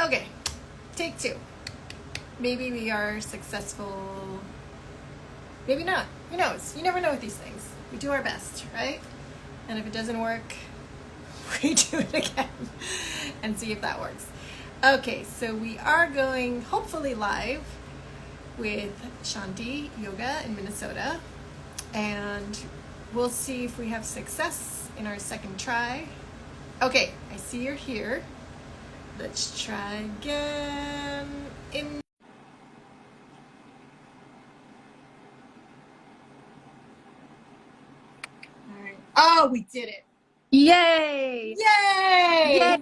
Okay, take two. Maybe we are successful. Maybe not. Who knows? You never know with these things. We do our best, right? And if it doesn't work, we do it again and see if that works. Okay, so we are going hopefully live with Shanti Yoga in Minnesota. And we'll see if we have success in our second try. Okay, I see you're here. Let's try again. All right. Oh, we did it. Yay! Yay! Yay!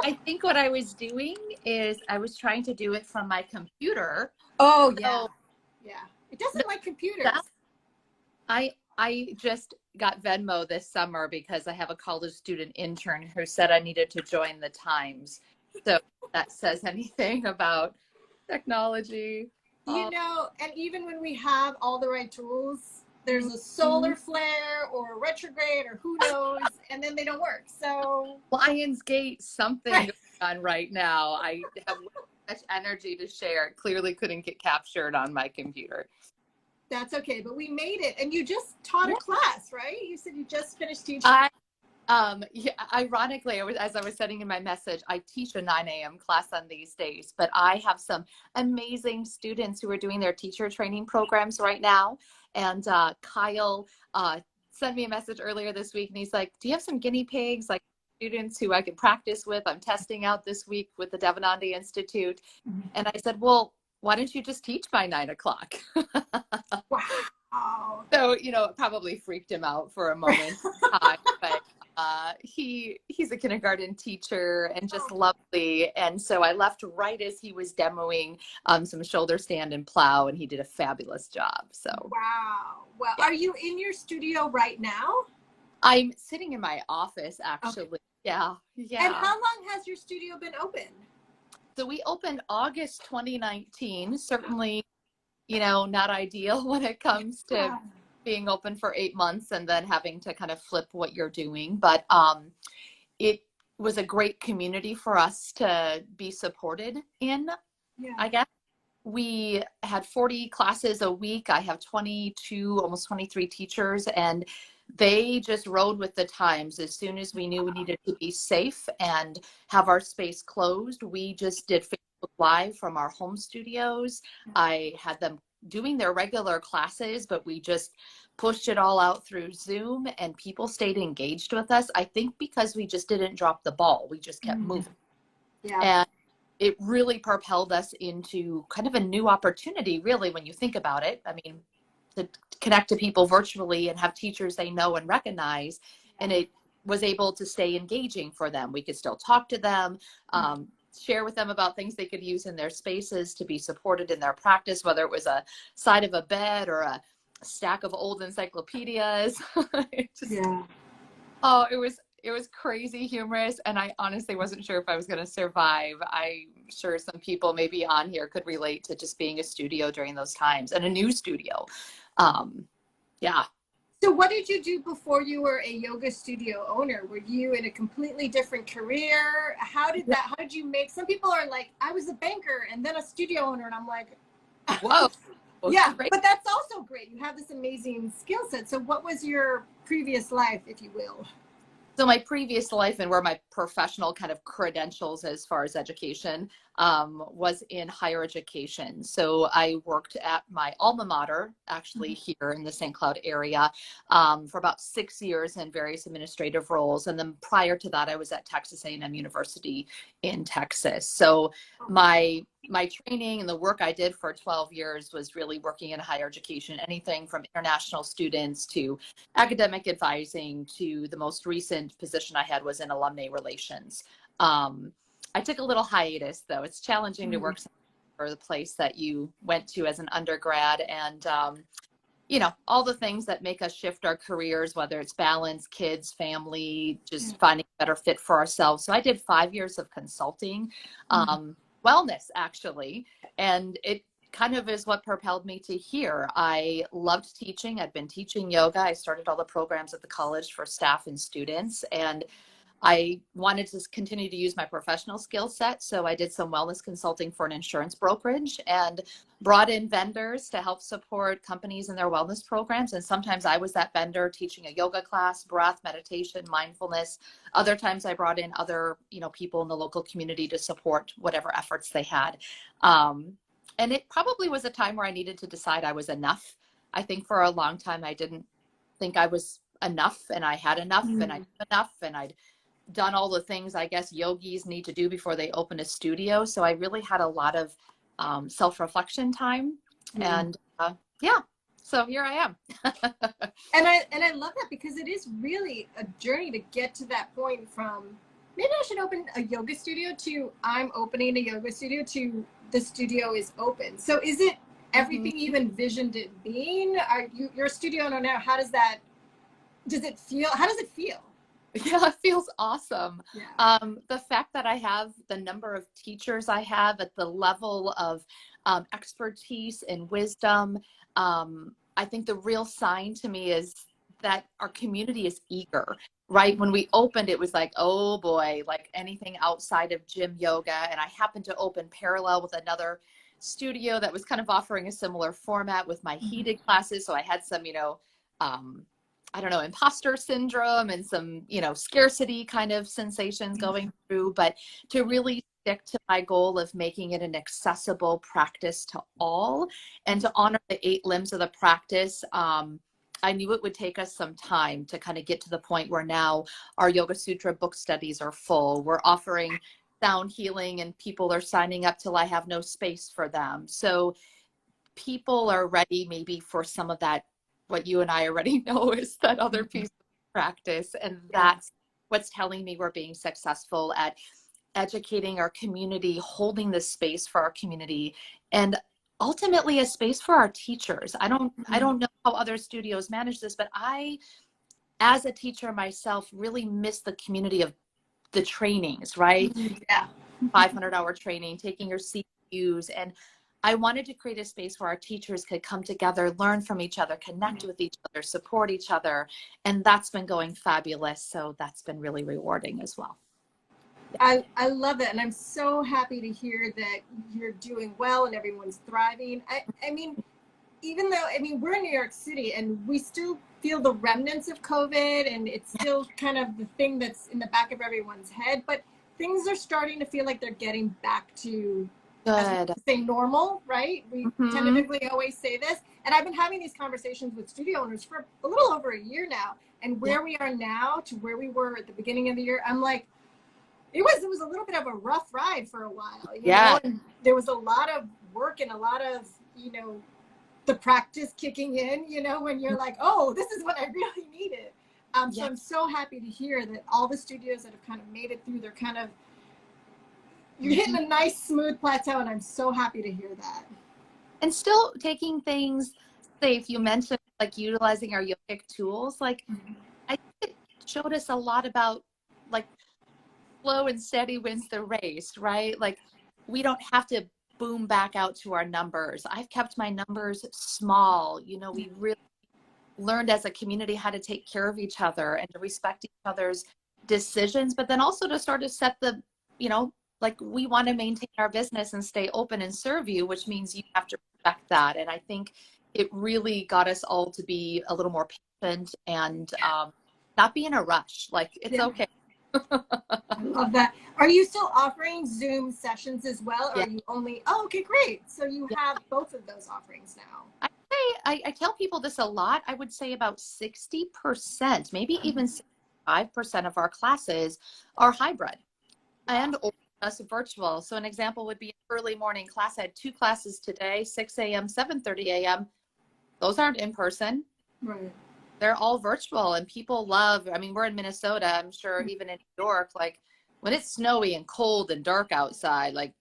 I think what I was doing is I was trying to do it from my computer. Oh, yeah. So, Yeah. It doesn't like computers. I just got Venmo this summer because I have a college student intern who said I needed to join the Times. So if that says anything about technology. You know, and even when we have all the right tools, there's a solar flare or a retrograde or who knows, and then they don't work. So Lionsgate, something right. going on right now. I have much energy to share. It clearly couldn't get captured on my computer. That's okay, but we made it. And you just taught a class, right? You said you just finished teaching. Yeah, ironically, as I was sending in my message, I teach a 9 a.m. class on these days, but I have some amazing students who are doing their teacher training programs right now. And Kyle sent me a message earlier this week, and he's like, do you have some guinea pigs, like students who I can practice with? I'm testing out this week with the Devanandi Institute. And I said, well, why don't you just teach by 9 o'clock? Wow. So, you know, it probably freaked him out for a moment. But he's a kindergarten teacher and just lovely. And so I left right as he was demoing some shoulder stand and plow, and he did a fabulous job. So wow. Well, yeah. Are you in your studio right now? I'm sitting in my office, actually. Okay. Yeah. And how long has your studio been open? So we opened August 2019. Certainly, you know, not ideal when it comes to being open for 8 months and then having to kind of flip what you're doing. But it was a great community for us to be supported in, I guess. We had 40 classes a week. I have 22, almost 23 teachers, and they just rode with the times. As soon as we knew we needed to be safe and have our space closed, we just did Facebook Live from our home studios. I had them doing their regular classes, but we just pushed it all out through Zoom, and people stayed engaged with us. I think because we just didn't drop the ball. We just kept moving. Yeah. And it really propelled us into kind of a new opportunity, really, when you think about it. I mean, to connect to people virtually and have teachers they know and recognize, and it was able to stay engaging for them. We could still talk to them, share with them about things they could use in their spaces to be supported in their practice, whether it was a side of a bed or a stack of old encyclopedias. Oh, it was crazy humorous, and I honestly wasn't sure if I was going to survive. I'm sure some people maybe on here could relate to just being a studio during those times, and a new studio. Yeah. So what did you do before you were a yoga studio owner? Were you in a completely different career? How did you make, some people are like, I was a banker and then a studio owner, and I'm like, whoa. Well, yeah, great. But that's also great. You have this amazing skill set. So what was your previous life, if you will? So my previous life and where my professional kind of credentials as far as education was in higher education. So I worked at my alma mater, actually here in the St. Cloud area, for about 6 years in various administrative roles. And then prior to that, I was at Texas A&M University in Texas. So my training and the work I did for 12 years was really working in higher education, anything from international students to academic advising to the most recent position I had was in alumni relations. I took a little hiatus, though. It's challenging to work for the place that you went to as an undergrad, and you know, all the things that make us shift our careers, whether it's balance, kids, family, just finding a better fit for ourselves. So I did 5 years of consulting, wellness, actually, and it kind of is what propelled me to here. I loved teaching. I'd been teaching yoga. I started all the programs at the college for staff and students, and I wanted to continue to use my professional skill set. So I did some wellness consulting for an insurance brokerage and brought in vendors to help support companies in their wellness programs. And sometimes I was that vendor teaching a yoga class, breath, meditation, mindfulness. Other times I brought in other, people in the local community to support whatever efforts they had. And it probably was a time where I needed to decide I was enough. I think for a long time, I didn't think I was enough, and I had enough, and I did enough, and I'd done all the things I guess yogis need to do before they open a studio. So I really had a lot of self-reflection time. And yeah, so here I am. And I love that, because it is really a journey to get to that point from maybe I should open a yoga studio to I'm opening a yoga studio to the studio is open. So is it everything you've envisioned it being? You're a studio owner now. How does it feel? Yeah, it feels awesome. Yeah. The fact that I have the number of teachers I have at the level of expertise and wisdom, I think the real sign to me is that our community is eager, right? When we opened, it was like, oh boy, like anything outside of gym yoga. And I happened to open parallel with another studio that was kind of offering a similar format with my heated classes. So I had some, I don't know, imposter syndrome and some, scarcity kind of sensations going through, but to really stick to my goal of making it an accessible practice to all and to honor the 8 limbs of the practice. I knew it would take us some time to kind of get to the point where now our Yoga Sutra book studies are full. We're offering sound healing and people are signing up till I have no space for them. So people are ready maybe for some of that, what you and I already know is that other piece of practice. And that's what's telling me we're being successful at educating our community, holding the space for our community, and ultimately a space for our teachers. I don't know how other studios manage this, but I, as a teacher myself, really miss the community of the trainings, right? Yeah. 500-hour training, taking your CUs. And I wanted to create a space where our teachers could come together, learn from each other, connect with each other, support each other. And that's been going fabulous. So that's been really rewarding as well. I love it. And I'm so happy to hear that you're doing well and everyone's thriving. I mean, even though, we're in New York City and we still feel the remnants of COVID and it's still kind of the thing that's in the back of everyone's head, but things are starting to feel like they're getting back to, as we say, normal, right? We tentatively always say this. And I've been having these conversations with studio owners for a little over a year now. And where we are now to where we were at the beginning of the year, I'm like, it was a little bit of a rough ride for a while. You know? And there was a lot of work and a lot of, the practice kicking in, when you're like, oh, this is what I really needed. So I'm so happy to hear that all the studios that have kind of made it through, they're kind of, you're hitting a nice smooth plateau, and I'm so happy to hear that. And still taking things safe. You mentioned like utilizing our yogic tools. Like I think it showed us a lot about like slow and steady wins the race, right? Like we don't have to boom back out to our numbers. I've kept my numbers small. We really learned as a community how to take care of each other and to respect each other's decisions, but then also to sort of set the, like we want to maintain our business and stay open and serve you, which means you have to respect that. And I think it really got us all to be a little more patient and not be in a rush. Like it's okay. I love that. Are you still offering Zoom sessions as well? Or are you only, okay, great. So you have both of those offerings now. I tell people this a lot. I would say about 60%, maybe even 65% of our classes are hybrid and or virtual. So an example would be an early morning class. I had 2 classes today, 6 a.m., 7:30 a.m. Those aren't in person. Right. They're all virtual, and people love, we're in Minnesota. I'm sure even in New York, like when it's snowy and cold and dark outside, like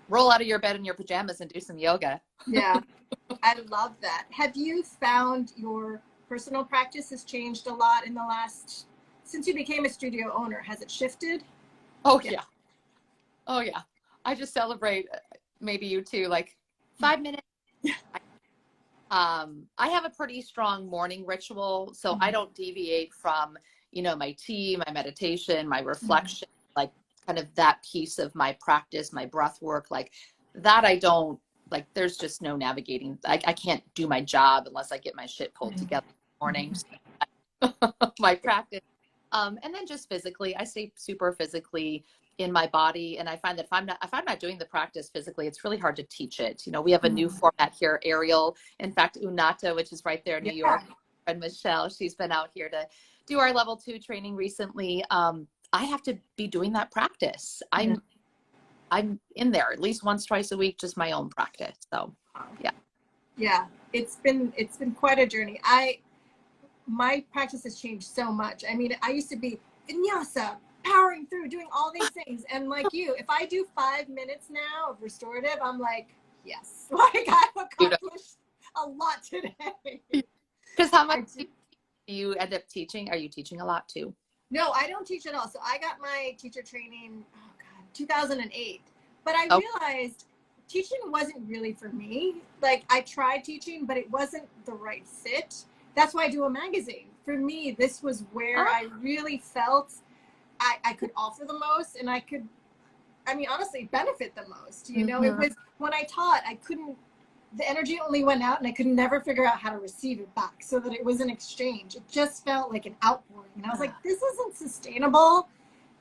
roll out of your bed in your pajamas and do some yoga. Yeah, I love that. Have you found your personal practice has changed a lot in the last, since you became a studio owner? Has it shifted? Oh, yeah. Oh, yeah. I just celebrate, maybe you too, like 5 minutes. I have a pretty strong morning ritual, so I don't deviate from, you know, my tea, my meditation, my reflection, like kind of that piece of my practice, my breath work, like that I don't, like there's just no navigating. I can't do my job unless I get my shit pulled together in the morning. My practice. And then just physically, I stay super physically in my body. And I find that if I'm not doing the practice physically, it's really hard to teach it. You know, we have a new format here, Ariel. In fact, Unata, which is right there in New York, and Michelle, she's been out here to do our level 2 training recently. I have to be doing that practice. I'm in there at least once, twice a week, just my own practice. So yeah. Yeah. It's been quite a journey. My practice has changed so much. I mean, I used to be vinyasa, powering through, doing all these things. And like you, if I do 5 minutes now of restorative, I'm like, yes, like I've accomplished a lot today. Because how much do you end up teaching? Are you teaching a lot too? No, I don't teach at all. So I got my teacher training, 2008. But I realized teaching wasn't really for me. Like I tried teaching, but it wasn't the right fit. That's why I do a magazine. For me, this was where I really felt I could offer the most, and I could, I mean, honestly, benefit the most. You know, it was when I taught, the energy only went out, and I could never figure out how to receive it back so that it was an exchange. It just felt like an outpouring. And I was like, this isn't sustainable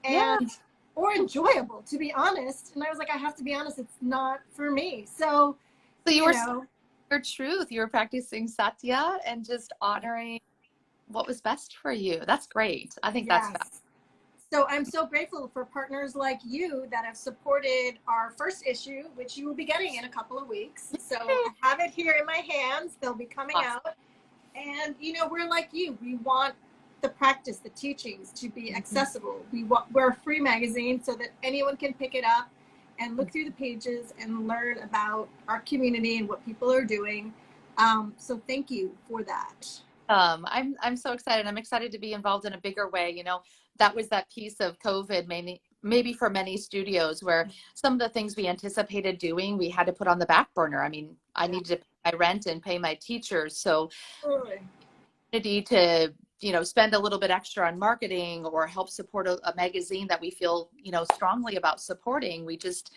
and or enjoyable, to be honest. And I was like, I have to be honest, it's not for me. So you were your truth. You were practicing satya and just honoring what was best for you. That's great. I think that's fast. So I'm so grateful for partners like you that have supported our first issue, which you will be getting in a couple of weeks. So I have it here in my hands. They'll be coming out. And, you know, we're like you. We want the practice, the teachings to be accessible. We're a free magazine so that anyone can pick it up and look through the pages and learn about our community and what people are doing. So thank you for that. I'm so excited. I'm excited to be involved in a bigger way. You know, that was that piece of COVID, maybe for many studios, where some of the things we anticipated doing, we had to put on the back burner. I mean, I needed to pay my rent and pay my teachers. So to, you know, spend a little bit extra on marketing or help support a magazine that we feel, you know, strongly about supporting, we just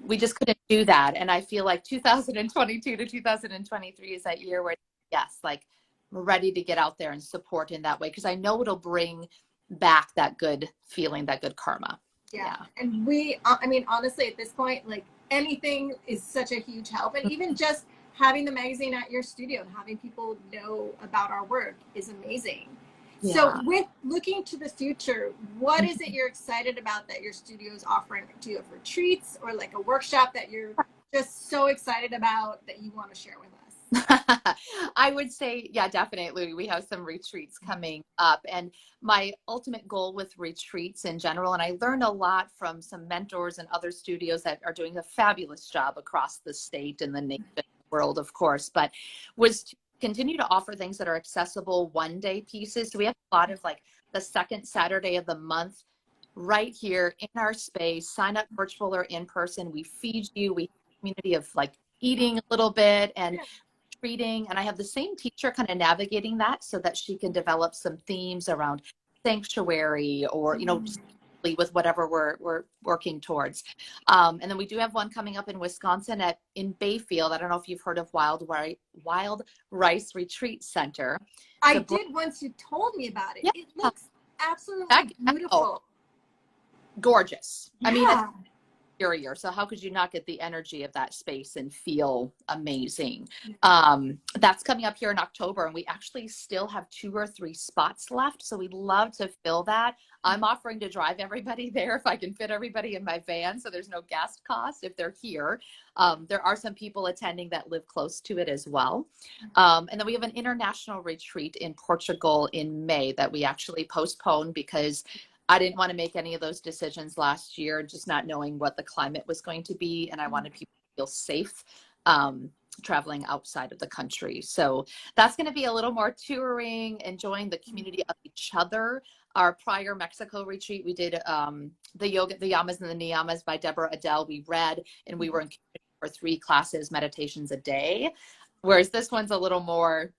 couldn't do that. And I feel like 2022 to 2023 is that year where, yes, like we're ready to get out there and support in that way, because I know it'll bring back that good feeling, that good karma. Yeah. And I mean, honestly, at this point, like anything is such a huge help. And even just having the magazine at your studio and having people know about our work is amazing. Yeah. So with looking to the future, what is it you're excited about that your studio is offering? Do you have retreats or like a workshop that you're just so excited about that you want to share with us? I would say, yeah, definitely. We have some retreats coming up, and my ultimate goal with retreats in general, and I learned a lot from some mentors and other studios that are doing a fabulous job across the state and the nation, world, of course, but was to continue to offer things that are accessible one-day pieces. So we have a lot of like the second Saturday of the month right here in our space. Sign up virtual or in person. We feed you. We have a community of like eating a little bit and treating. And I have the same teacher kind of navigating that so that she can develop some themes around sanctuary or, you know, with whatever we're working towards. And then we do have one coming up in Wisconsin in Bayfield. I don't know if you've heard of Wild Rice Retreat Center. I did once you told me about it. Yeah. It looks absolutely beautiful. Gorgeous. Yeah. I mean, it's superior. So how could you not get the energy of that space and feel amazing? That's coming up here in October, and we actually still have 2 or 3 spots left. So we'd love to fill that. I'm offering to drive everybody there if I can fit everybody in my van, so there's no gas cost if they're here. There are some people attending that live close to it as well. And then we have an international retreat in Portugal in May that we actually postponed because I didn't want to make any of those decisions last year, just not knowing what the climate was going to be. And I wanted people to feel safe traveling outside of the country. So that's going to be a little more touring, enjoying the community of each other. Our prior Mexico retreat, we did the yoga, the yamas and the niyamas by Deborah Adele. We read and we were in community for 3 classes, meditations a day. Whereas this one's a little more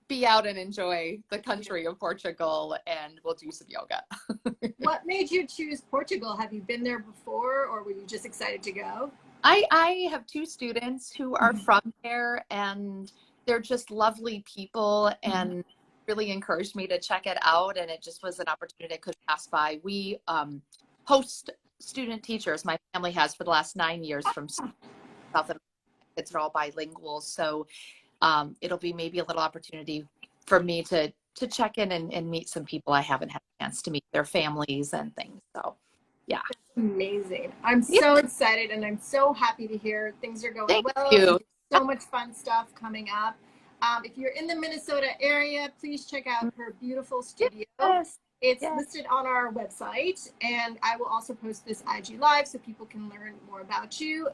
be out and enjoy the country of Portugal, and we'll do some yoga. What made you choose Portugal? Have you been there before, or were you just excited to go? I have two students who are from there, and they're just lovely people and really encouraged me to check it out. And it just was an opportunity I could pass by. We host student teachers. My family has for the last 9 years from South America. Kids are all bilingual. So it'll be maybe a little opportunity for me to check in and meet some people I haven't had a chance to meet, their families and things. So yeah. Amazing. I'm Yeah, so excited and I'm so happy to hear things are going thank well. And you. there's so much fun stuff coming up. If you're in the Minnesota area, please check out her beautiful studio. Yes. It's Yes. listed on our website, and I will also post this IG Live so people can learn more about you.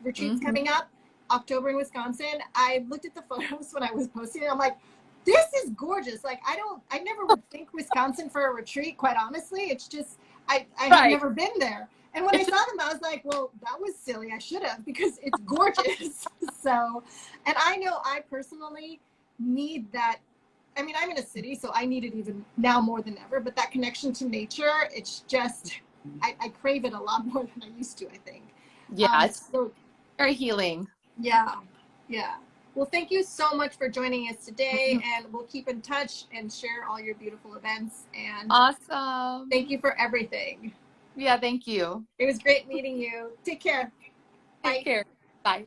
Retreats coming up, October in Wisconsin. I looked at the photos when I was posting it. I'm like, this is gorgeous. Like, I never would think Wisconsin for a retreat, quite honestly. It's just, I have never been there. And when I saw them, I was like, well, that was silly. I should have, because it's gorgeous. So, and I know I personally need that. I mean, I'm in a city, so I need it even now more than ever, but that connection to nature, it's just, I crave it a lot more than I used to, I think. Yeah, it's so, very healing. Yeah. Well, thank you so much for joining us today, and we'll keep in touch and share all your beautiful events. And awesome. Thank you for everything. Yeah, thank you. It was great meeting you. Take care. Bye. Take care. Bye.